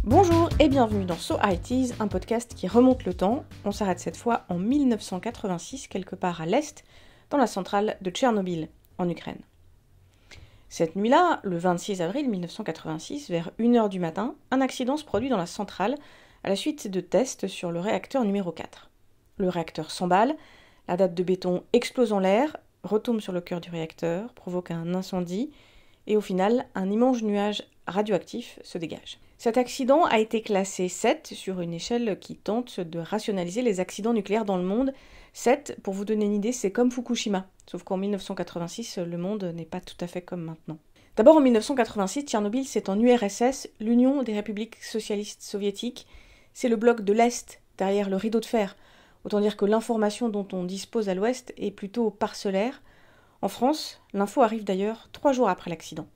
Bonjour et bienvenue dans So IT's, un podcast qui remonte le temps. On s'arrête cette fois en 1986, quelque part à l'est, dans la centrale de Tchernobyl, en Ukraine. Cette nuit-là, le 26 avril 1986, vers 1h du matin, un accident se produit dans la centrale à la suite de tests sur le réacteur numéro 4. Le réacteur s'emballe, la dalle de béton explose en l'air, retombe sur le cœur du réacteur, provoque un incendie, et au final, un immense nuage radioactif se dégage. Cet accident a été classé 7 sur une échelle qui tente de rationaliser les accidents nucléaires dans le monde. 7, pour vous donner une idée, c'est comme Fukushima, sauf qu'en 1986, le monde n'est pas tout à fait comme maintenant. D'abord, en 1986, Tchernobyl, c'est en URSS, l'Union des républiques socialistes soviétiques. C'est le bloc de l'Est, derrière le rideau de fer. Autant dire que l'information dont on dispose à l'Ouest est plutôt parcellaire. En France, l'info arrive d'ailleurs 3 jours après l'accident.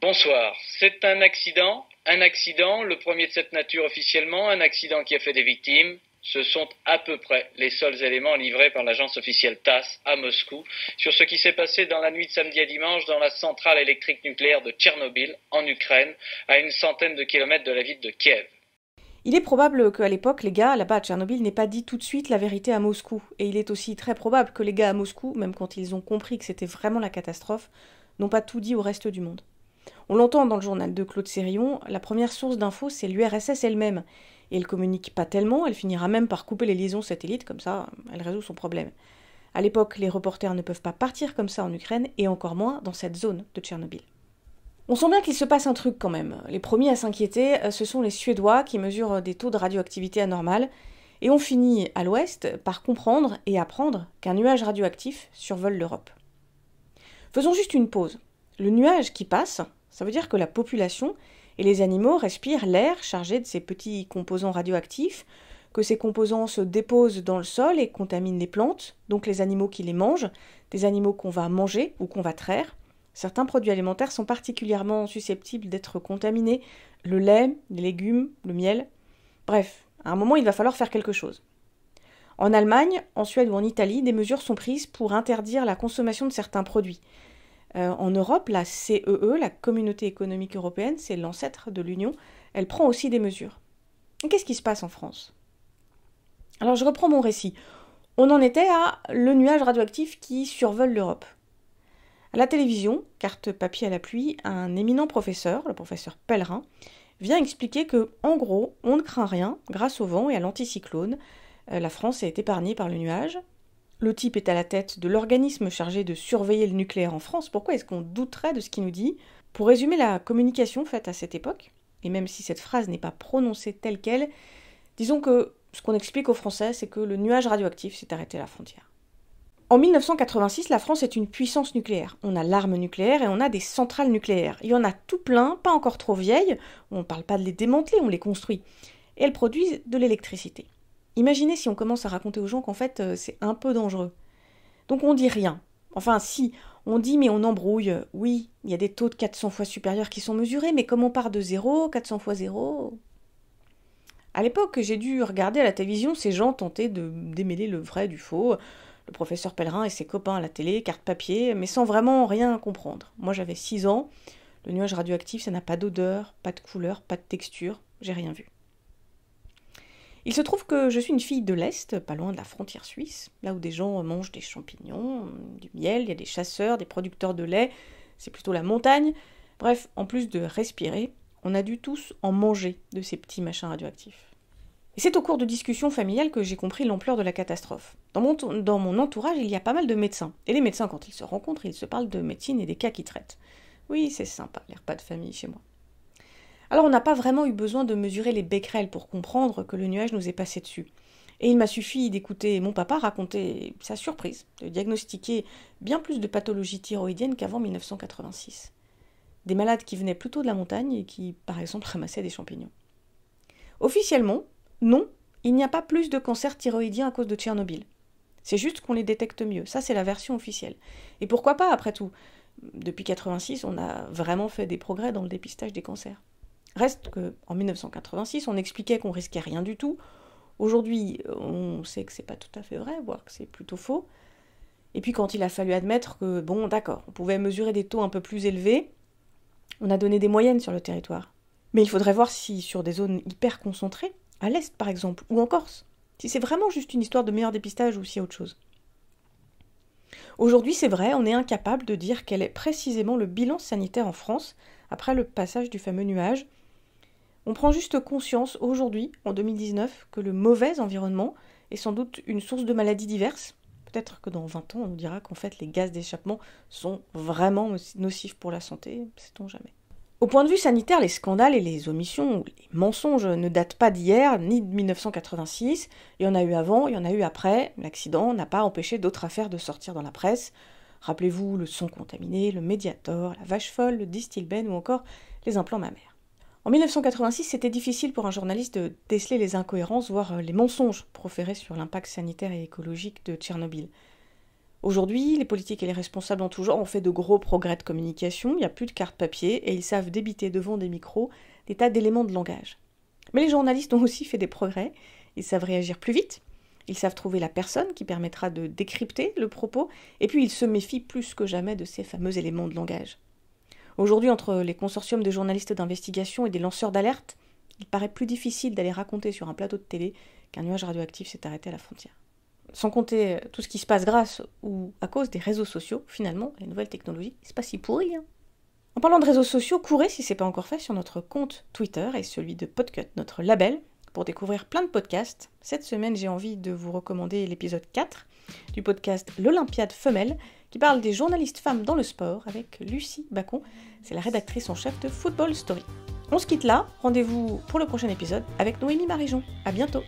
Bonsoir, c'est un accident, le premier de cette nature officiellement, un accident qui a fait des victimes. Ce sont à peu près les seuls éléments livrés par l'agence officielle TASS à Moscou sur ce qui s'est passé dans la nuit de samedi à dimanche dans la centrale électrique nucléaire de Tchernobyl, en Ukraine, à une centaine de kilomètres de la ville de Kiev. Il est probable qu'à l'époque, les gars là-bas à Tchernobyl n'aient pas dit tout de suite la vérité à Moscou. Et il est aussi très probable que les gars à Moscou, même quand ils ont compris que c'était vraiment la catastrophe, n'ont pas tout dit au reste du monde. On l'entend dans le journal de Claude Sérillon, la première source d'infos, c'est l'URSS elle-même. Et elle communique pas tellement, elle finira même par couper les liaisons satellites, comme ça, elle résout son problème. À l'époque, les reporters ne peuvent pas partir comme ça en Ukraine, et encore moins dans cette zone de Tchernobyl. On sent bien qu'il se passe un truc quand même. Les premiers à s'inquiéter, ce sont les Suédois qui mesurent des taux de radioactivité anormales, et on finit à l'ouest par comprendre et apprendre qu'un nuage radioactif survole l'Europe. Faisons juste une pause. Le nuage qui passe, ça veut dire que la population et les animaux respirent l'air chargé de ces petits composants radioactifs, que ces composants se déposent dans le sol et contaminent les plantes, donc les animaux qui les mangent, des animaux qu'on va manger ou qu'on va traire. Certains produits alimentaires sont particulièrement susceptibles d'être contaminés, le lait, les légumes, le miel. Bref, à un moment, il va falloir faire quelque chose. En Allemagne, en Suède ou en Italie, des mesures sont prises pour interdire la consommation de certains produits. En Europe, la CEE, la Communauté économique européenne, c'est l'ancêtre de l'Union, elle prend aussi des mesures. Et qu'est-ce qui se passe en France ? Alors je reprends mon récit. On en était à le nuage radioactif qui survole l'Europe. À la télévision, carte papier à la pluie, un éminent professeur, le professeur Pellerin, vient expliquer que, en gros, on ne craint rien, grâce au vent et à l'anticyclone. La France est épargnée par le nuage. Le type est à la tête de l'organisme chargé de surveiller le nucléaire en France. Pourquoi est-ce qu'on douterait de ce qu'il nous dit ? Pour résumer la communication faite à cette époque, et même si cette phrase n'est pas prononcée telle qu'elle, disons que ce qu'on explique aux Français, c'est que le nuage radioactif s'est arrêté à la frontière. En 1986, la France est une puissance nucléaire. On a l'arme nucléaire et on a des centrales nucléaires. Il y en a tout plein, pas encore trop vieilles, on ne parle pas de les démanteler, on les construit. Et elles produisent de l'électricité. Imaginez si on commence à raconter aux gens qu'en fait, c'est un peu dangereux. Donc on dit rien. Enfin si, on dit mais on embrouille. Oui, il y a des taux de 400 fois supérieurs qui sont mesurés, mais comme on part de 0, 400 fois 0... À l'époque, j'ai dû regarder à la télévision ces gens tenter de démêler le vrai du faux, le professeur Pellerin et ses copains à la télé, carte papier, mais sans vraiment rien comprendre. Moi j'avais 6 ans, le nuage radioactif ça n'a pas d'odeur, pas de couleur, pas de texture, j'ai rien vu. Il se trouve que je suis une fille de l'Est, pas loin de la frontière suisse, là où des gens mangent des champignons, du miel, il y a des chasseurs, des producteurs de lait, c'est plutôt la montagne. Bref, en plus de respirer, on a dû tous en manger de ces petits machins radioactifs. Et c'est au cours de discussions familiales que j'ai compris l'ampleur de la catastrophe. Dans mon entourage, il y a pas mal de médecins. Et les médecins, quand ils se rencontrent, ils se parlent de médecine et des cas qu'ils traitent. Oui, c'est sympa, les repas de famille chez moi. Alors on n'a pas vraiment eu besoin de mesurer les becquerels pour comprendre que le nuage nous est passé dessus. Et il m'a suffi d'écouter mon papa raconter sa surprise, de diagnostiquer bien plus de pathologies thyroïdiennes qu'avant 1986. Des malades qui venaient plutôt de la montagne et qui, par exemple, ramassaient des champignons. Officiellement, non, il n'y a pas plus de cancer thyroïdien à cause de Tchernobyl. C'est juste qu'on les détecte mieux, ça c'est la version officielle. Et pourquoi pas, après tout ? Depuis 1986, on a vraiment fait des progrès dans le dépistage des cancers. Reste qu'en 1986, on expliquait qu'on risquait rien du tout. Aujourd'hui, on sait que c'est pas tout à fait vrai, voire que c'est plutôt faux. Et puis quand il a fallu admettre que, bon d'accord, on pouvait mesurer des taux un peu plus élevés, on a donné des moyennes sur le territoire. Mais il faudrait voir si sur des zones hyper concentrées, à l'est par exemple, ou en Corse, si c'est vraiment juste une histoire de meilleur dépistage ou s'il y a autre chose. Aujourd'hui, c'est vrai, on est incapable de dire quel est précisément le bilan sanitaire en France après le passage du fameux nuage. On prend juste conscience aujourd'hui, en 2019, que le mauvais environnement est sans doute une source de maladies diverses. Peut-être que dans 20 ans, on nous dira qu'en fait les gaz d'échappement sont vraiment nocifs pour la santé, sait-on jamais. Au point de vue sanitaire, les scandales et les omissions ou les mensonges ne datent pas d'hier, ni de 1986. Il y en a eu avant, il y en a eu après. L'accident n'a pas empêché d'autres affaires de sortir dans la presse. Rappelez-vous le son contaminé, le Mediator, la vache folle, le Distilbène ou encore les implants mammaires. En 1986, c'était difficile pour un journaliste de déceler les incohérences, voire les mensonges proférés sur l'impact sanitaire et écologique de Tchernobyl. Aujourd'hui, les politiques et les responsables en tout genre ont fait de gros progrès de communication, il n'y a plus de carte papier et ils savent débiter devant des micros des tas d'éléments de langage. Mais les journalistes ont aussi fait des progrès, ils savent réagir plus vite, ils savent trouver la personne qui permettra de décrypter le propos, et puis ils se méfient plus que jamais de ces fameux éléments de langage. Aujourd'hui, entre les consortiums de journalistes d'investigation et des lanceurs d'alerte, il paraît plus difficile d'aller raconter sur un plateau de télé qu'un nuage radioactif s'est arrêté à la frontière. Sans compter tout ce qui se passe grâce ou à cause des réseaux sociaux, finalement, les nouvelles technologies, c'est pas si pourri. En parlant de réseaux sociaux, courez si c'est pas encore fait sur notre compte Twitter et celui de Podcut, notre label, pour découvrir plein de podcasts. Cette semaine, j'ai envie de vous recommander l'épisode 4 du podcast L'Olympiade Femelle, qui parle des journalistes femmes dans le sport avec Lucie Bacon, c'est la rédactrice en chef de Football Story. On se quitte là, rendez-vous pour le prochain épisode avec Noémie Marijon. À bientôt.